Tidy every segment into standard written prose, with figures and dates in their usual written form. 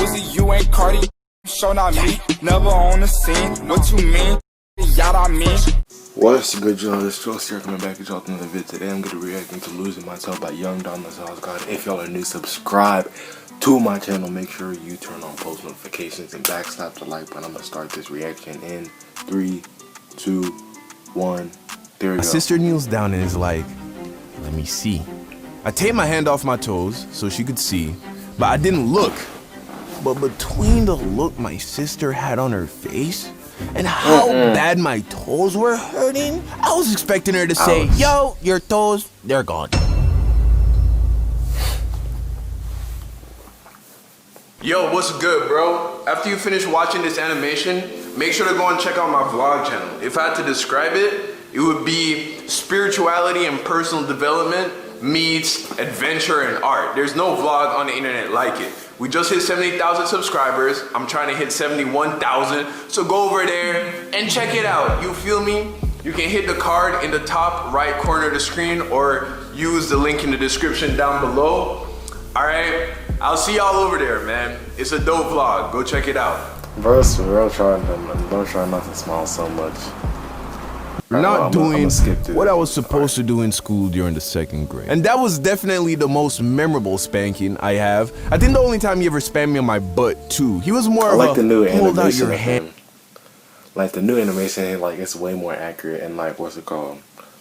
Uzi, you ain't Cardi, show not me. Never on the scene, what you mean? Y'all I mean. What's good, y'all? It's Joe here coming back at y'all with another video. Today I'm gonna be reacting to Losing Myself by Young Don Lazar's God. If y'all are new, subscribe to my channel. Make sure you turn on post notifications and backslap the like button. I'm gonna start this reaction in 3, 2, 1. There we go. My sister kneels down and is like, let me see. I take my hand off my toes so she could see, but I didn't look. But between the look my sister had on her face and how bad my toes were hurting, I was expecting her to say, yo, your toes, they're gone. Yo, what's good, bro? After you finish watching this animation, make sure to go and check out my vlog channel. If I had to describe it, it would be spirituality and personal development meets adventure and art. There's no vlog on the internet like it. We just hit 70,000 subscribers. I'm trying to hit 71,000. So go over there and check it out. You feel me? You can hit the card in the top right corner of the screen or use the link in the description down below. All right, I'll see y'all over there, man. It's a dope vlog. Go check it out. Bro, don't try not to smile so much. Not doing what I was supposed to do in school during the 2nd grade. And that was definitely the most memorable spanking I have. I think the only time he ever spanked me on my butt too. He was more of like a the new hold out your animation. hand. Like the new animation, like it's way more accurate and like what's it called?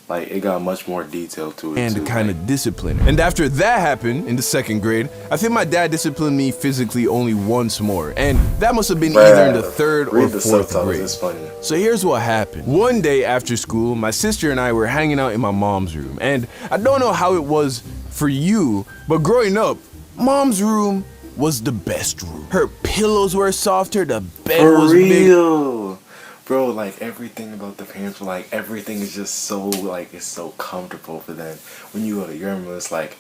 Like it got much more detail to it. And too, kind of discipline. And after that happened in the 2nd grade, I think my dad disciplined me physically only once more. And that must have been either in the 3rd or 4th grade. It's funny. So here's what happened. One day after school, my sister and I were hanging out in my mom's room. And I don't know how it was for you, but growing up, mom's room was the best room. Her pillows were softer, the bed was big. Bro, like everything about the parents were like everything is just so like it's so comfortable for them. When you go to your room, it's like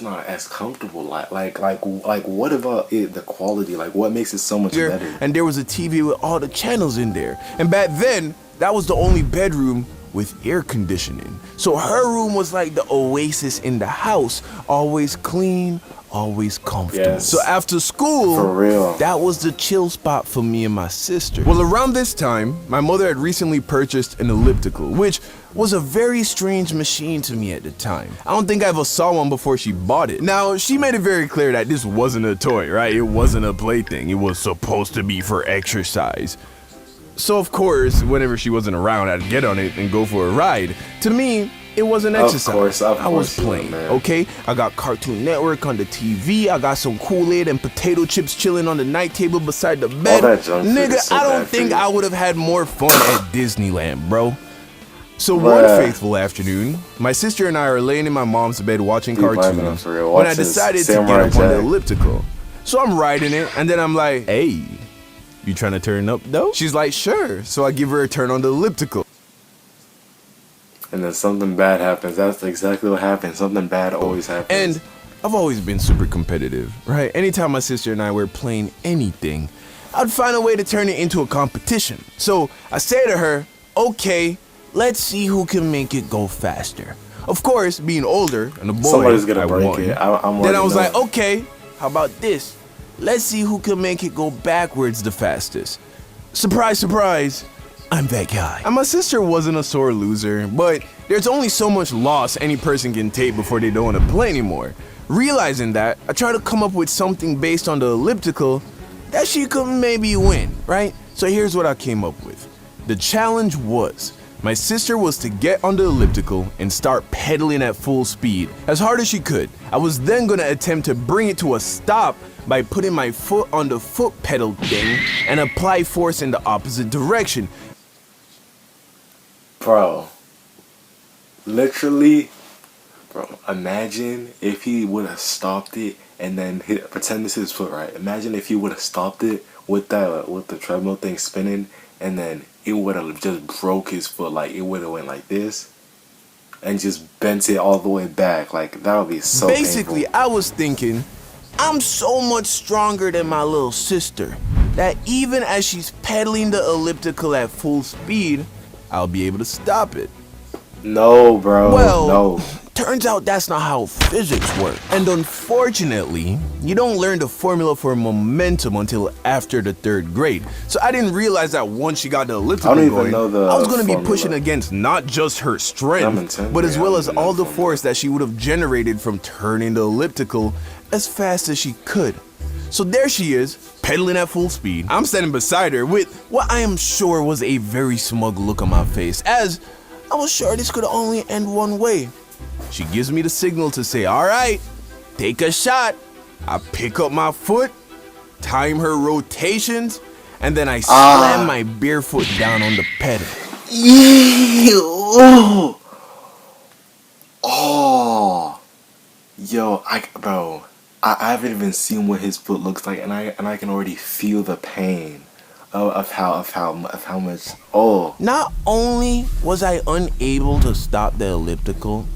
not as comfortable. Like what about it? The quality, like what makes it so much better? And there was a TV with all the channels in there. And back then, that was the only bedroom with air conditioning. So her room was like the oasis in the house, always clean, always comfortable. Yes. So after school, for real, that was the chill spot for me and my sister. Well, around this time, my mother had recently purchased an elliptical, which was a very strange machine to me at the time. I don't think I ever saw one before she bought it. Now, she made it very clear that this wasn't a toy, right? It wasn't a plaything. It was supposed to be for exercise. So of course, whenever she wasn't around, I'd get on it and go for a ride. To me, it wasn't exercise. I was playing, okay? I got Cartoon Network on the TV. I got some Kool-Aid and potato chips chilling on the night table beside the bed. Nigga, so I don't think I would have had more fun at Disneyland, bro. So one faithful afternoon, my sister and I are laying in my mom's bed watching cartoons when I decided to get up on the elliptical. So I'm riding it, and then I'm like, hey, you trying to turn up though? She's like, sure. So I give her a turn on the elliptical. And then something bad happens. That's exactly what happens. Something bad always happens. And I've always been super competitive, right? Anytime my sister and I were playing anything, I'd find a way to turn it into a competition. So I say to her, okay, let's see who can make it go faster. Of course, being older and a boy, somebody's gonna break won. it. Then I was like, okay, how about this? Let's see who can make it go backwards the fastest. Surprise, surprise, I'm that guy. And my sister wasn't a sore loser, but there's only so much loss any person can take before they don't want to play anymore. Realizing that, I tried to come up with something based on the elliptical that she could maybe win, right? So here's what I came up with. The challenge was, my sister was to get on the elliptical and start pedaling at full speed, as hard as she could. I was then gonna attempt to bring it to a stop by putting my foot on the foot pedal thing and apply force in the opposite direction. Bro, literally, bro, imagine if he would have stopped it and then pretend this is his foot, right? Imagine if he would have stopped it with the treadmill thing spinning, and then it would have just broke his foot. Like it would have went like this and just bent it all the way back. Like that would be so basically painful. I was thinking, I'm so much stronger than my little sister that even as she's pedaling the elliptical at full speed, I'll be able to stop it. No, bro. Well, no. Turns out that's not how physics work. And unfortunately, you don't learn the formula for momentum until after the 3rd grade. So I didn't realize that once she got the elliptical I don't even going, know the I was going to be formula. pushing against not just her strength, but as well as all the force that she would have generated from turning the elliptical as fast as she could. So there she is, pedaling at full speed. I'm standing beside her with what I am sure was a very smug look on my face, as I was sure this could only end one way. She gives me the signal to say, all right, take a shot. I pick up my foot, time her rotations, and then I slam my bare foot down on the pedal. Ew. Oh. Yo, bro, I haven't even seen what his foot looks like, and I can already feel the pain of how much. Oh. Not only was I unable to stop the elliptical,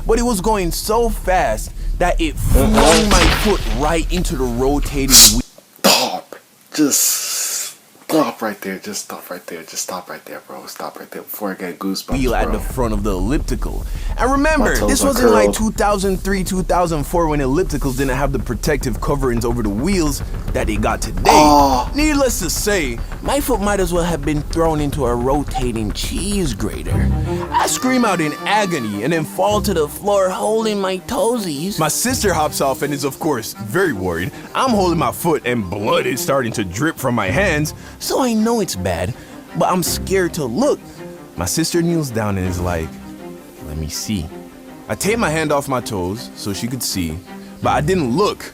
but it was going so fast that it flung my foot right into the rotating wheel. Stop. Just stop right there. Just stop right there. Just stop right there, bro. Stop right there before I get goosebumps, Wheel at bro. the front of the elliptical. And remember, My toes this are wasn't like curled. 2003, 2004 when ellipticals didn't have the protective coverings over the wheels that they got today. Needless to say, my foot might as well have been thrown into a rotating cheese grater. I scream out in agony and then fall to the floor holding my toesies. My sister hops off and is of course very worried. I'm holding my foot and blood is starting to drip from my hands, so I know it's bad, but I'm scared to look. My sister kneels down and is like, let me see. I take my hand off my toes so she could see, but I didn't look.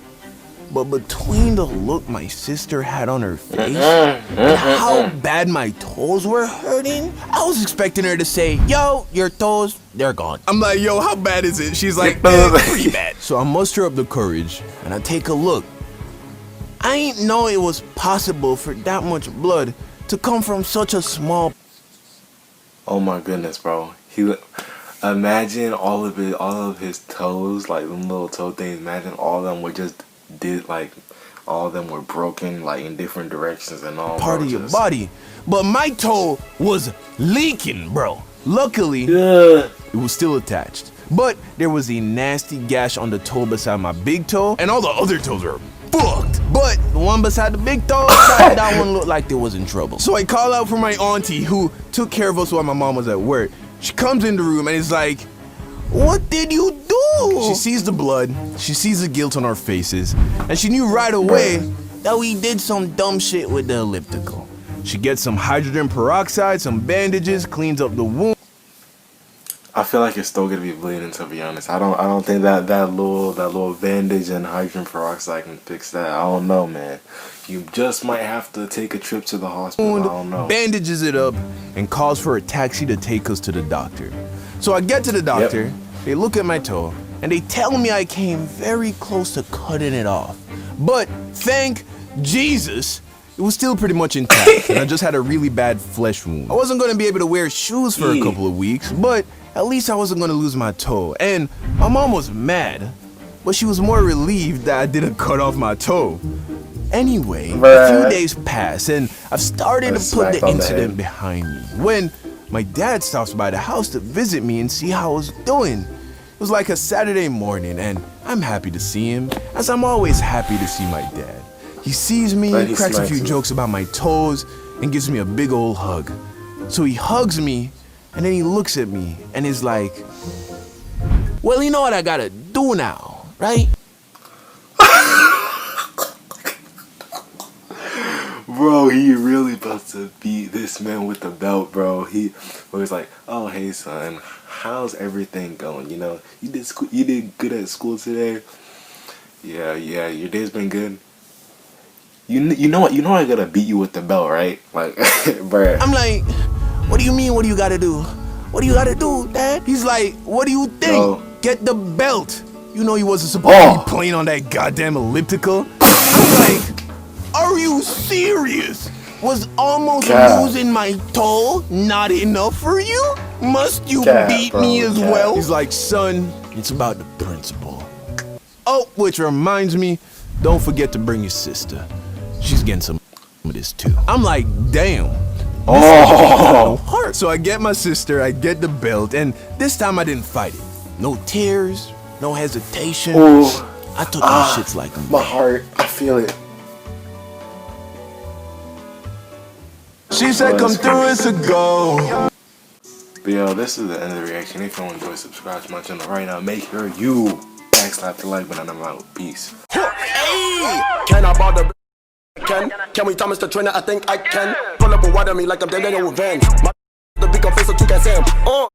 But between the look my sister had on her face and how bad my toes were hurting, I was expecting her to say, yo, your toes, they're gone. I'm like, yo, how bad is it? She's like, pretty bad. So I muster up the courage and I take a look. I ain't know it was possible for that much blood to come from such a small. Oh my goodness, bro. Imagine all of his toes, like them little toe things. Imagine all of them were just all of them were broken, like in different directions and all. Part of your body, but my toe was leaking, bro. Luckily, Yeah. it was still attached, but there was a nasty gash on the toe beside my big toe, and all the other toes were fucked. But the one beside the big toe, that one looked like they was in trouble. So I call out for my auntie, who took care of us while my mom was at work. She comes in the room and is like, what did you do? She sees the blood, she sees the guilt on our faces, and she knew right away that we did some dumb shit with the elliptical. She gets some hydrogen peroxide, some bandages, cleans up the wound. I feel like it's still gonna be bleeding, to be honest. I don't think that little bandage and hydrogen peroxide can fix that. I don't know, man. You just might have to take a trip to the hospital. I don't know. Bandages it up and calls for a taxi to take us to the doctor. So I get to the doctor, they look at my toe, and they tell me I came very close to cutting it off. But thank Jesus, it was still pretty much intact, and I just had a really bad flesh wound. I wasn't gonna be able to wear shoes for a couple of weeks, but at least I wasn't gonna lose my toe. And my mom was mad, but she was more relieved that I didn't cut off my toe. Anyway, a few days pass, and I've started to put the incident behind me when my dad stops by the house to visit me and see how I was doing. It was like a Saturday morning, and I'm happy to see him, as I'm always happy to see my dad. He sees me, But he cracks a smacks few you. jokes about my toes, and gives me a big old hug. So he hugs me, and then he looks at me, and is like, well, you know what I gotta do now, right? Bro, he really about to beat this man with the belt, bro. He was like, "Oh, hey, son, how's everything going? You know, you did good at school today. Yeah, your day's been good. You know what? I gotta beat you with the belt, right? Like, bro. I'm like, what do you mean, what do you gotta do? What do you gotta do, Dad? He's like, what do you think? Yo. Get the belt. You know he wasn't supposed to be playing on that goddamn elliptical. I'm like, are you serious? Was almost losing my toe not enough for you? Must you beat me as well? He's like, son, it's about the principle. Oh, which reminds me, don't forget to bring your sister. She's getting some of this too. I'm like, damn. Oh, heart. So I get my sister, I get the belt, and this time I didn't fight it. No tears, no hesitation. Ooh. I took these shits like a My man. heart, I feel it. She said, come through, it's a go. But yo, this is the end of the reaction. If you enjoy, subscribe to my channel right now. Make sure you backslap the like button. I'm out. Peace. Hey! Can I bother? Can we Thomas the trainer? I think I can. Pull up and water me like I'm dead in revenge. My the big face so you can say